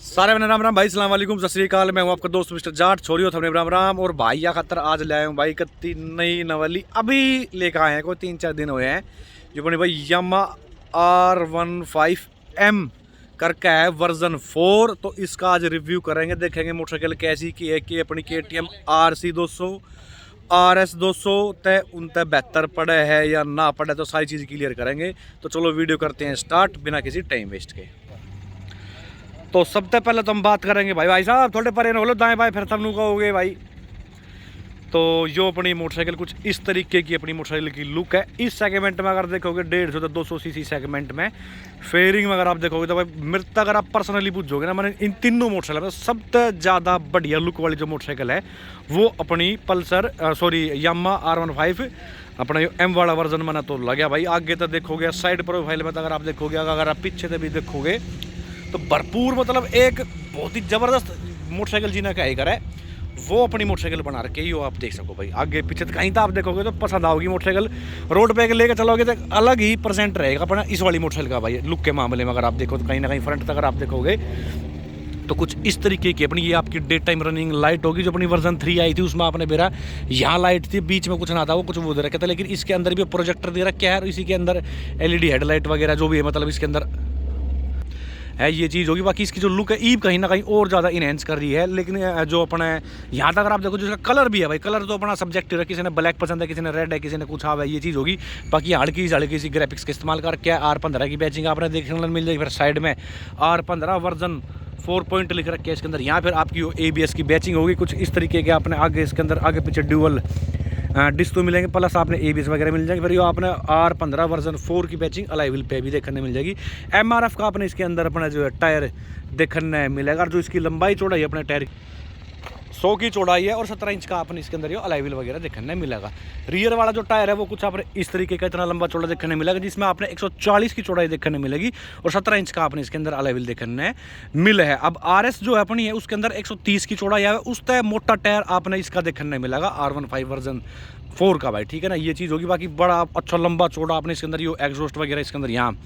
सारे मैंने राम राम भाई, सलाम वालेकुम, सत श्री अकाल। मैं हूँ आपका दोस्त मिस्टर जाट, छोरी हो थमने राम राम। और भाई या खतर आज ले आए हूँ भाई कत्ती नई नवली अभी लेकर आए हैं, कोई 3-4 दिन हुए हैं। जो बनी भाई यामा R15M करके है वर्जन 4। तो इसका आज रिव्यू करेंगे, देखेंगे मोटरसाइकिल कैसी की है कि अपनी KTM RC 200 RS 200 तय उन तय बेहतर पड़े है या ना पड़े, तो सारी चीज़ क्लियर करेंगे। तो चलो वीडियो करते हैं स्टार्ट बिना किसी टाइम वेस्ट के। तो सबसे पहले तो हम बात करेंगे भाई साहब थोड़े परे हो लो दाएं बाएं, फिर तब कहोगे भाई। तो जो अपनी मोटरसाइकिल कुछ इस तरीके की अपनी मोटरसाइकिल की लुक है। इस सेगमेंट में अगर देखोगे 150 से 200 सीसी सेगमेंट में फेयरिंग में अगर आप देखोगे तो भाई मेरे तक अगर आप पर्सनली पूछोगे ना, मैंने इन तीनों मोटरसाइकिल में सबसे ज़्यादा बढ़िया लुक वाली जो मोटरसाइकिल है वो अपनी यामा R15 अपना जो M वाला वर्जन मैंने तो लगा भाई। आगे तो देखोगे साइड प्रोफाइल में तो अगर आप देखोगे, अगर आप पीछे से भी देखोगे तो भरपूर मतलब एक बहुत ही ज़बरदस्त मोटरसाइकिल जीना क्या ही करे वो अपनी मोटरसाइकिल बना रखे ही हो। आप देख सको भाई आगे पीछे तो कहीं तो आप देखोगे तो पसंद आओगी मोटरसाइकिल। रोड पे लेकर चलोगे तो अलग ही परसेंट रहेगा अपना इस वाली मोटरसाइकिल का भाई लुक के मामले में। अगर आप देखो तो कहीं ना कहीं फ्रंट तक अगर आप देखोगे तो कुछ इस तरीके की अपनी ये आपकी डे टाइम रनिंग लाइट होगी। जो अपनी वर्जन 3 आई थी उसमें आपने मेरा यहाँ लाइट थी, बीच में कुछ ना था, वो कुछ वो दे रखा था। लेकिन इसके अंदर भी प्रोजेक्टर दे रखा है और इसी के अंदर LED हेडलाइट वगैरह जो भी है मतलब इसके अंदर है ये चीज़ होगी। बाकी इसकी जो लुक है ईव कहीं ना कहीं और ज़्यादा इनहेंस कर रही है। लेकिन जो अपना यहाँ तक अगर आप देखो जो इसका कलर भी है भाई, कलर तो अपना सब्जेक्टिव है, किसी ने ब्लैक पसंद है, किसी ने रेड है, किसी ने कुछ है, ये चीज़ होगी। बाकी हल्की सी ग्राफिक्स का इस्तेमाल करके R15 की बैचिंग आपने देखने को मिल जाएगी। फिर साइड में R15 वर्जन 4 पॉइंट लिख रखे है इसके अंदर। यहाँ फिर आपकी ABS की बैचिंग होगी कुछ इस तरीके के। आपने आगे इसके अंदर आगे पीछे ड्यूअल डिस्क तो मिलेंगे, प्लस आपने ABS वगैरह मिल जाएगी। फिर ये आपने R15 वर्जन 4 की बैचिंग अलाई व्हील पे भी देखने मिल जाएगी। MRF का आपने इसके अंदर अपना जो है टायर देखने मिलेगा। और जो इसकी लंबाई चौड़ाई अपने टायर 100 की चौड़ाई है और 17 इंच का आपने इसके अंदर ये अलाई व्हील वगैरह देखने मिलेगा। रियर वाला जो टायर है वो कुछ आपने इस तरीके का इतना लंबा चौड़ा देखने मिलेगा, जिसमें आपने 140 की चौड़ाई देखने मिलेगी और 17 इंच का आपने इसके अंदर अलाई व्हील देखने मिले है। अब RS जो है अपनी है उसके अंदर 130 की चौड़ाई है, उस तय मोटा टायर आपने इसका देखने मिलेगा R15 वर्जन 4 का भाई, ठीक है ना, ये चीज़ होगी। बाकी बड़ा अच्छा लंबा चौड़ा आपने इसके अंदर ये एग्जॉस्ट वगैरह इसके अंदर यहाँ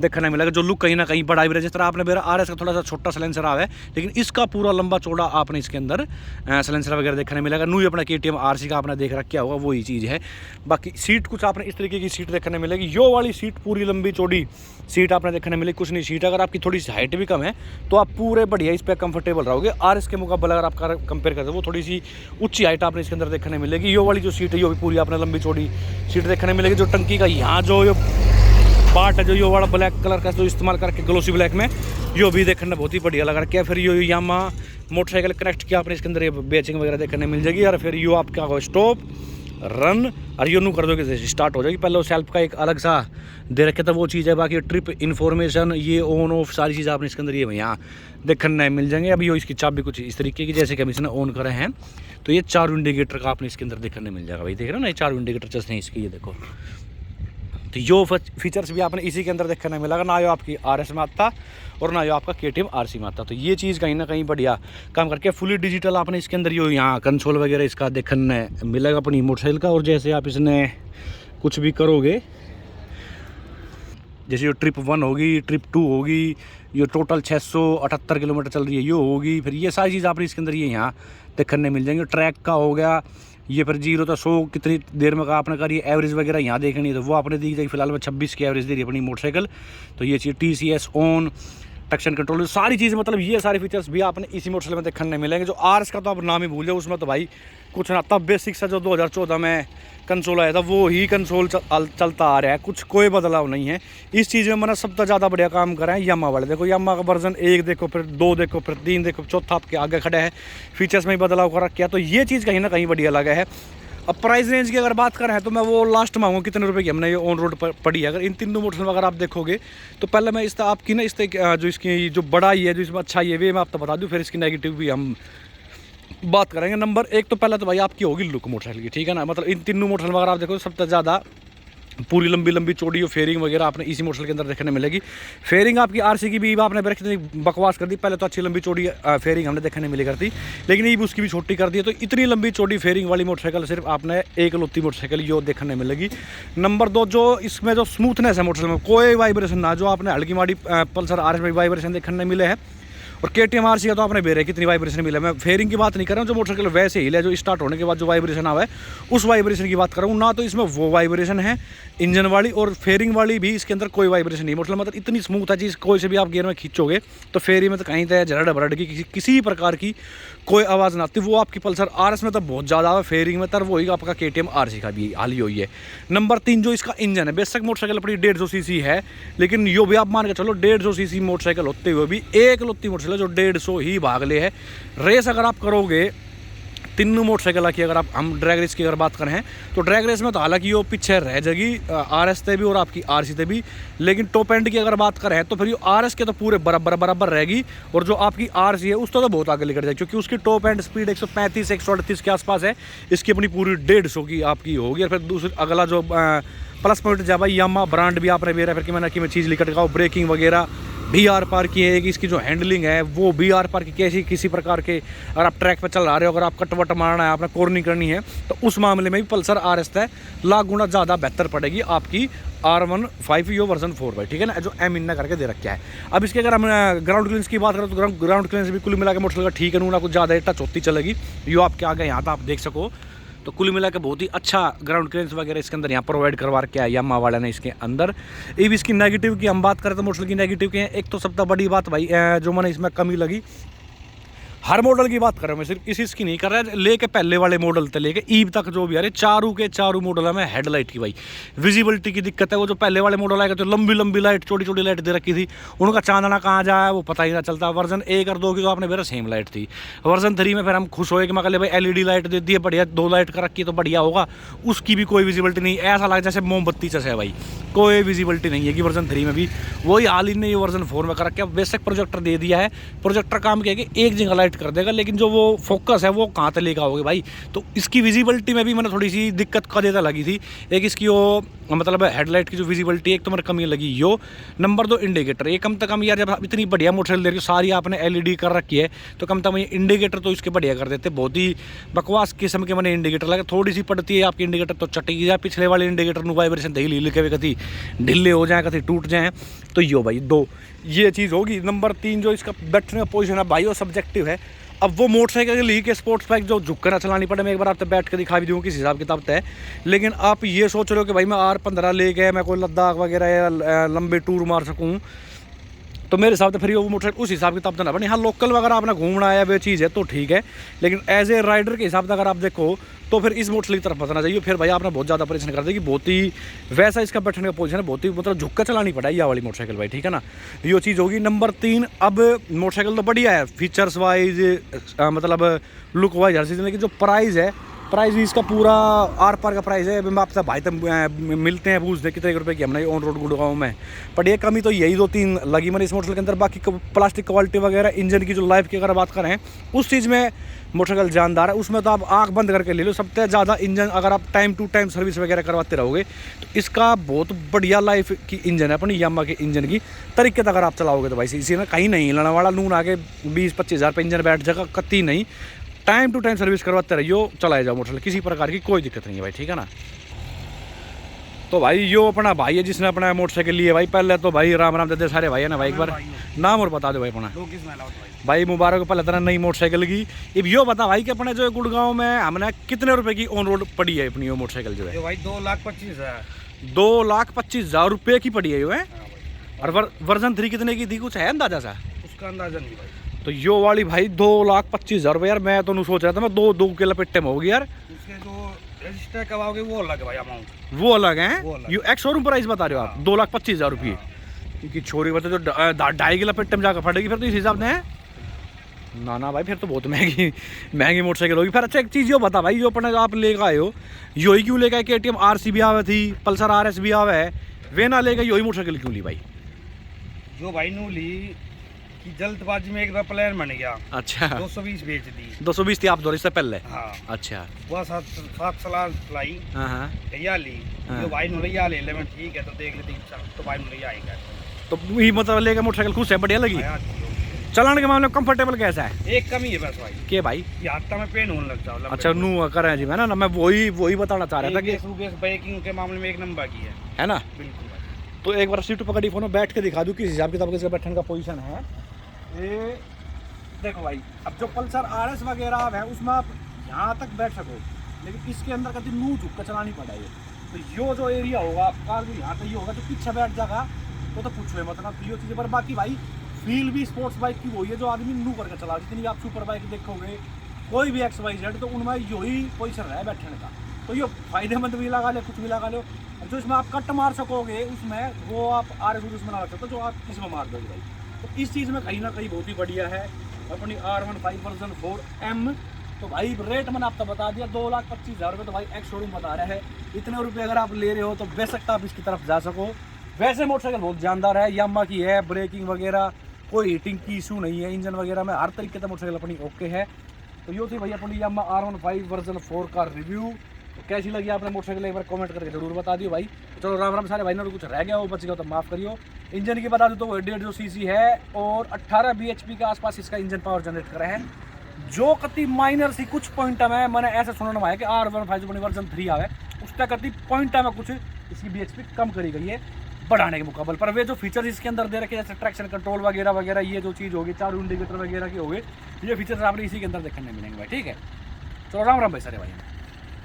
देखने मिलेगा। जो लुक कहीं ना कहीं बड़ा भी, जिस तरह आपने मेरा RS का थोड़ा सा छोटा सलेंसर आ है, लेकिन इसका पूरा लंबा चौड़ा आपने इसके अंदर सलेंसर वगैरह देखने मिलेगा। नू अपना KTM RC का आपने देख रखा होगा वही चीज़ है। बाकी सीट कुछ आपने इस तरीके की सीट देखने मिलेगी। यो वाली सीट पूरी लंबी चौड़ी सीट आपने देखने मिलेगी। कुछ नहीं, सीट अगर आपकी थोड़ी सी हाइट भी कम है तो आप पूरे बढ़िया इस पर कंफर्टेबल रहोगे। RS के मुकाबले अगर आप कंपेयर करते हो वो थोड़ी सी ऊंची हाइट आपने इसके अंदर देखने मिलेगी। यो वाली जो सीट है यो भी पूरी आपने लंबी चौड़ी सीट देखने मिलेगी। जो टंकी का यहाँ जो पार्ट है जो यो वाला ब्लैक कलर का जो इस्तेमाल करके ग्लोसी ब्लैक में यो भी देखने बहुत ही बढ़िया लगा रखा है। फिर यो यामा मोटरसाइकिल कनेक्ट किया आपने इसके अंदर ये बैचिंग वगैरह देखने मिल जाएगी। और फिर यो आपका हो स्टॉप रन और यो नू कर दोगे जैसे स्टार्ट हो जाएगी। पहले वो सेल्फ का एक अलग सा दे रखे था वो चीज़ है। बाकी ट्रिप इन्फॉर्मेशन ये ऑन ऑफ सारी चीज़ आपने इसके अंदर ये यहाँ देखने मिल जाएंगे। अभी यो इसकी चाबी कुछ इस तरीके की जैसे कि हम इसने ऑन करे हैं तो ये 4 इंडिकेटर का आपने इसके अंदर देखने मिल जाएगा भाई। देख रहे हो ना ये 4 इंडिकेटर जैसे हैं इसके, ये देखो। तो यो फीचर्स भी आपने इसी के अंदर देखने मिलेगा। ना यो आपकी RS में आता और ना यो आपका KTM RC में आता। तो ये चीज़ कहीं ना कहीं बढ़िया काम करके फुली डिजिटल आपने इसके अंदर यो यहाँ कंसोल वगैरह इसका देखने मिलेगा अपनी मोटरसाइकिल का। और जैसे आप इसने कुछ भी करोगे, जैसे यो ट्रिप 1 होगी, ट्रिप 2 होगी, ये टोटल 678 किलोमीटर चल रही है यो होगी। फिर ये सारी चीज़ आपने इसके अंदर ये यहाँ देखने मिल जाएंगे। ट्रैक का हो गया ये, फिर 0 तो 100 कितनी देर में का आपने करी एवरेज वगैरह यहाँ देखनी है तो वो आपने दी जाएगी। फिलहाल में 26 की एवरेज दे रही है अपनी मोटरसाइकिल। तो ये चीज़ TCS ऑन ट्रैक्शन कंट्रोल सारी चीज़ मतलब ये सारे फीचर्स भी आपने इसी मोटरसाइकिल में देखने मिलेंगे। जो RS का तो आप नाम ही भूल जाओ, उसमें तो भाई कुछ ना, तब बेसिक सा जो 2014 में कंसोल आया था वो ही कंसोल चलता आ रहा है, कुछ कोई बदलाव नहीं है। इस चीज़ में मैंने सबसे ज़्यादा बढ़िया काम करा है यामा वाले। देखो यामा का वर्जन 1 देखो, फिर 2 देखो, फिर 3 देखो, चौथा आपके आगे खड़ा है, फीचर्स में ही बदलाव कर रखा। तो ये चीज़ कहीं ना कहीं बढ़िया लगा है। अब प्राइस रेंज की अगर बात करें तो मैं वो लास्ट मांगूँ कितने रुपए की हमने ये ऑन रोड पर पड़ी है। अगर इन तीनों मोटरसाइकिल अगर आप देखोगे तो पहले मैं इस आपकी ना इस जो इसकी जो बड़ाई है जो इसमें अच्छा ये वे मैं आपको बता दूँ, फिर इसकी नेगेटिव भी हम बात करेंगे। नंबर 1 तो पहले तो भाई आपकी होगी लुक मोटरसाइकिल की, ठीक है ना। मतलब इन तीनों मोटरसाइकिल अगर आप देखो सबसे ज़्यादा पूरी लंबी चौड़ी और फेयरिंग वगैरह आपने इसी मोटरसाइकिल के अंदर देखने मिलेगी। फेयरिंग आपकी RC की भी आपने बकवास कर दी। पहले तो अच्छी लंबी चौड़ी फेयरिंग हमने देखने मिली करती, लेकिन ये भी उसकी भी छोटी कर दी है। तो इतनी लंबी चौड़ी फेयरिंग वाली मोटरसाइकिल सिर्फ आपने एक लौती मोटरसाइकिल यो देखने मिलेगी। नंबर 2 जो इसमें जो स्मूथनेस है मोटरसाइकिल में, कोई वाइब्रेशन ना, जो आपने हल्की माड़ी पल्सर RS में वाइब्रेशन देखने मिले हैं और KTM RC का तो आपने बेरे कितनी वाइब्रेशन मिला, मैं फेयरिंग की बात नहीं कर रहा हूँ, जो मोटरसाइकिल वैसे ही है जो स्टार्ट होने के बाद जो वाइब्रेशन आवा है उस वाइब्रेशन की बात कर रहा हूँ ना। तो इसमें वो वाइब्रेशन है इंजन वाली, और फेयरिंग वाली भी इसके अंदर कोई वाइब्रेशन नहीं। मोटरसाइकिल मतलब इतनी स्मूथ है चीज़, कोई से भी आप गियर में खींचोगे तो फेयरिंग में तो कहीं तक झरड़ भरड़ की किसी प्रकार की कोई आवाज़ ना आती। वो आपकी पल्सर RS में तो बहुत ज़्यादा है, फेयरिंग में तर वही आपका KTM RC का भी हाल ही हुई है। नंबर 3 जो इसका इंजन है, बेशक मोटरसाइकिल अपनी 150 सीसी है, लेकिन यो भी आप मान के चलो 150 सीसी मोटरसाइकिल होते हुए भी एक लुत्ती मोटरसाइकिल जो 150 ही भाग ले है। रेस अगर आप करोगे तीनों मोटरसाइकिल की, अगर आप हम ड्रैग रेस की अगर बात करें तो ड्रैग रेस में तो हालांकि वो पीछे रह जाएगी RS से भी और आपकी RC से भी, लेकिन टॉप एंड की अगर बात करें तो फिर ये RS के तो पूरे बराबर रहेगी, और जो आपकी RC है उसको तो बहुत आगे लेकर जाएगी, क्योंकि उसकी टॉप एंड स्पीड 135 138 के आसपास है, इसकी अपनी पूरी 150 की आपकी होगी। और फिर दूसरी अगला जो प्लस पॉइंट जब भाई यामा ब्रांड भी आपने मेरा फिर कि मैंने कि मैं चीज़ लिख रखा हूँ, ब्रेकिंग वगैरह भी आर पार की है, इसकी जो हैंडलिंग है वो भी आर पार की कैसी किसी प्रकार के, अगर आप ट्रैक पर चल रहे हो, अगर आप कट वट मारना है, आपने कॉर्निंग करनी है, तो उस मामले में भी पल्सर RS है लाख गुना ज़्यादा बेहतर पड़ेगी आपकी R15 यो वर्जन 4 भाई, ठीक है ना, जो M इन्ना करके दे रखा है। अब इसके अगर हम ग्राउंड क्लियरेंस की बात करें तो ग्राउंड क्लियरेंस भी कुल मिला के मोटरसाइकिल ठीक है, ना कुछ ज़्यादा टच होती चलेगी, यो आपके आगे यहाँ पर आप देख सको, तो कुल मिला के बहुत ही अच्छा ग्राउंड क्लियरेंस वगैरह इसके अंदर यहाँ प्रोवाइड करवा रखा है यामा वाला ने इसके अंदर। अब इसकी नेगेटिव की हम बात करें तो मोटरसाइकिल की नेगेटिव के हैं, एक तो सबसे बड़ी बात भाई जो मैंने इसमें कमी लगी, हर मॉडल की बात कर रहा हूँ मैं, सिर्फ इसकी नहीं कर रहा, लेके पहले वाले मॉडल से लेके ईव तक जो भी आ रहे चारों मॉडल में हेडलाइट की भाई विजिबिलिटी की दिक्कत है। वो जो पहले वाले मॉडल आएगा तो लंबी लाइट छोटी लाइट दे रखी थी, उनका चांदना कहाँ जाए वो पता ही ना चलता। वर्जन 1 और 2 की तो आपने मेरा सेम लाइट थी। वर्जन 3 में फिर हम खुश होए कि मैं भाई LED लाइट दे दी है, बढ़िया 2 लाइट कर रखी तो बढ़िया होगा, उसकी भी कोई विजिबिलिटी नहीं, ऐसा लगा जैसे मोमबत्ती जैसे है भाई, कोई विजिबिलिटी नहीं है कि वर्जन 3 में भी। वही हाल ही ने ये वर्जन 4 में कर रखा है, बेसिक प्रोजेक्टर दे दिया है, प्रोजेक्टर काम किया कि एक जगह लाइट कर देगा, लेकिन जो वो फोकस है वो कहाँ तक लेकर आओगे भाई। तो इसकी विजिबिलिटी में भी मैंने थोड़ी सी दिक्कत का देता लगी थी। एक इसकी वो मतलब हेडलाइट की जो विजिबिलिटी एक तो मेरे कमी लगी यो। नंबर 2 इंडिकेटर, ये कम से कम यार जब इतनी बढ़िया मोटरसाइकिल दे रही हो, सारी आपने LED कर रखी है, तो कम से कम ये इंडिकेटर तो इसके बढ़िया कर देते। बहुत ही बकवास किस्म के मैंने इंडिकेटर लगे, थोड़ी सी पड़ती है आपकी इंडिकेटर तो चटेगी जाए, पिछले वाले इंडिकेटर नु वाइब्रेशन दही ली के कभी ढिले हो जाए कभी टूट जाए, तो यो भाई 2 ये चीज़ होगी। नंबर 3 जो इसका बैठने का पोजिशन है भाई वो सब्जेक्टिव है। अब वो मोटरसाइकिल के लिए के स्पोर्ट्स बाइक जो झुक कर ना चलानी पड़े, मैं एक बार आपसे बैठ के दिखा भी दूँ किस हिसाब किताब तय। लेकिन आप ये सोच रहे हो कि भाई मैं R15 ले गए, मैं कोई लद्दाख वगैरह या लंबे टूर मार सकूँ, तो मेरे हिसाब से फिर वो मोटरसाइकिल उस हिसाब किताब से ना बने। हाँ लोकल वगैरह आपने घूमना है वो चीज़ है तो ठीक है, लेकिन एज ए राइडर के हिसाब से अगर आप देखो तो फिर इस मोटरसाइकिल की तरफ बचना चाहिए। फिर भाई आपने बहुत ज़्यादा परेशान कर देगी, बहुत ही वैसा इसका बैठने का पोजीशन है, बहुत ही मतलब झुक कर चलानी पड़ा ये वाली मोटरसाइकिल भाई, ठीक है ना, ये चीज़ होगी। नंबर 3 अब मोटरसाइकिल तो बढ़िया है फीचर्स वाइज, मतलब लुक वाइज हर चीज़, लेकिन जो प्राइस है, प्राइस भी इसका पूरा आर पार का प्राइस है। मैं आपसे भाई तक मिलते हैं पूछते कितने रुपए की हमने ऑन रोड गुड़गांव में, पर ये कमी तो यही 2-3 लगी मैंने इस मोटरसाइकिल के अंदर। बाकी प्लास्टिक क्वालिटी वगैरह, इंजन की जो लाइफ की अगर बात करें उस चीज़ में मोटरसाइकिल जानदार है, उसमें तो आप आँख बंद करके ले लो। सबसे ज़्यादा इंजन अगर आप टाइम टू टाइम सर्विस वगैरह करवाते रहोगे तो इसका बहुत बढ़िया लाइफ की इंजन है अपनी यामा के इंजन की तरीके से अगर आप चलाओगे तो भाई इसी में कहीं नहीं हिलाने वाला, नून आके 20-25 हज़ार पे इंजन बैठ जाएगा, कत्ती नहीं। टाइम टू टाइम सर्विस करवाते रहियो, चलाए जाओ मोटरसाइकिल, किसी प्रकार की कोई दिक्कत नहीं है भाई, ठीक है ना। तो भाई यो अपना भाई है जिसने अपना मोटरसाइकिल लिए भाई, पहले तो भाई राम राम दे सारे भाई है ना भाई, एक बार नाम और बता दो भाई अपना। भाई मुबारक पहले तरह नई मोटरसाइकिल की। अब यो बता भाई कि अपने जो गुड़गांव में हमने कितने रुपए की ऑन रोड पड़ी है अपनी वो मोटरसाइकिल जो है? भाई 2,25,000 2,25,000 रुपये की पड़ी है यो है। और वर्जन 3 कितने की थी, कुछ है अंदाजा सा? उसका अंदाजा नहीं भाई। तो यो वाली भाई 2,25,000 रुपये यार, मैं तो नहीं सोच रहा था, मैं दो के लपेटे में होगी यार। उसके जो रजिस्टर करवाओगे वो अलग है भाई, अमाउंट वो अलग है। ये एक्स शोरूम प्राइस बता रहे हो आप 2,25,000 रुपये, क्योंकि छोरी बता जो 2.5 के लपेटे में जाकर फटेगी फिर तो इस हिसाब से ना भाई, फिर तो बहुत महंगी मोटरसाइकिल होगी। फिर अच्छा एक चीज़ यो बता भाई, जो अपने आप लेकर आए हो यो ही क्यों लेकर आए? KTM RC भी आवे थी, पल्सर RS भी आवे है, वे ना लेकर यो ही मोटरसाइकिल क्यों ली भाई? जो भाई नू ली कि जल्दबाजी में एक बार प्लान बन गया। अच्छा 220 बेच दी। 220 थी आप दो इससे पहले? हाँ। अच्छा वह 7 साल लाई। हाँ या ली जो भाई नू लिया ले ले, मैं ठीक है तो देख लेती, तो भाई नू लिया आएगा। तो ये मतलब लेकर मोटरसाइकिल खुश है, बढ़िया लगी? चलाने के मामले में कंफर्टेबल कैसा है? एक कमी है बस भाई, के भाई यात्रा में पेन होने लग जाओ। अच्छा नू करें जी, मैं ना मैं वही बताना चाह रहा था कि बाइकिंग के मामले में एक नंबर की है ना। बिल्कुल। तो एक बार सीट पकड़ी फोन में बैठ के दिखा दूँ किस हिसाब किताब से बैठने का पोजीशन है। ये देखो भाई, अब जो पल्सर RS वगैरह है उसमें आप यहाँ तक बैठ सको, लेकिन इसके अंदर कभी मुंह झुक कर चलानी पड़ेगी। तो यो जो एरिया होगा आपका जो यहाँ तक ये होगा, जो पीछे बैठ जाएगा तो पूछो मतलब तो ये चीज़ें। पर बाकी भाई फील भी स्पोर्ट्स बाइक की वही है जो आदमी नू करके चला। जितनी आप सुपर बाइक देखोगे कोई भी XYZ, तो उनमें यही पोजिशन है बैठने का। तो ये फायदेमंद भी लगा ले, कुछ भी लगा लो। जो इसमें आप कट मार सकोगे उसमें, वो आप RS उसमें ना सकते जो आप इसमें मार दोगे भाई। तो इस चीज़ में कहीं ना कहीं बहुत ही बढ़िया है अपनी R15 वर्जन 4M। तो भाई रेट मैंने आपको बता दिया 2,25,000 रुपये। तो भाई एक्स शोरूम बता रहे हैं। इतने रुपये अगर आप ले रहे हो तो बेशक आप इसकी तरफ जा सको। वैसे मोटरसाइकिल बहुत जानदार है, यामा की है, ब्रेकिंग वगैरह कोई हीटिंग की इशू नहीं है, इंजन वगैरह में हर तरीके से मोटरसाइकिल अपनी ओके है। तो यो थी भाई अपनी यामा R15 वर्जन 4 का रिव्यू। तो कैसी लगी आपने मोटरसाइकिल एक बार कमेंट करके जरूर बता दियो भाई। चलो राम राम सारे भाई ने, कुछ रह गया हो बच गया तो माफ़ करियो। इंजन की बता दूँ तो 150 cc है और 18 bhp के आसपास इसका इंजन पावर जनरेट करा है। जो कति माइनर सी कुछ पॉइंट में मैंने ऐसा सुनने में आया कि R15 वर्जन 3 आवे उसका कति पॉइंट में कुछ इसकी bhp कम करी गई है बढ़ाने के मुकाबले। पर वे जो फीचर्स इसके अंदर दे रखे जैसे ट्रैक्शन कंट्रोल वगैरह वगैरह, ये जो चीज़ होगी, चारों इंडिकेटर वगैरह की होगी, ये फीचर्स आपने इसी के अंदर देखने मिलेंगे भाई। ठीक है, चलो राम राम भाई सारे भाई।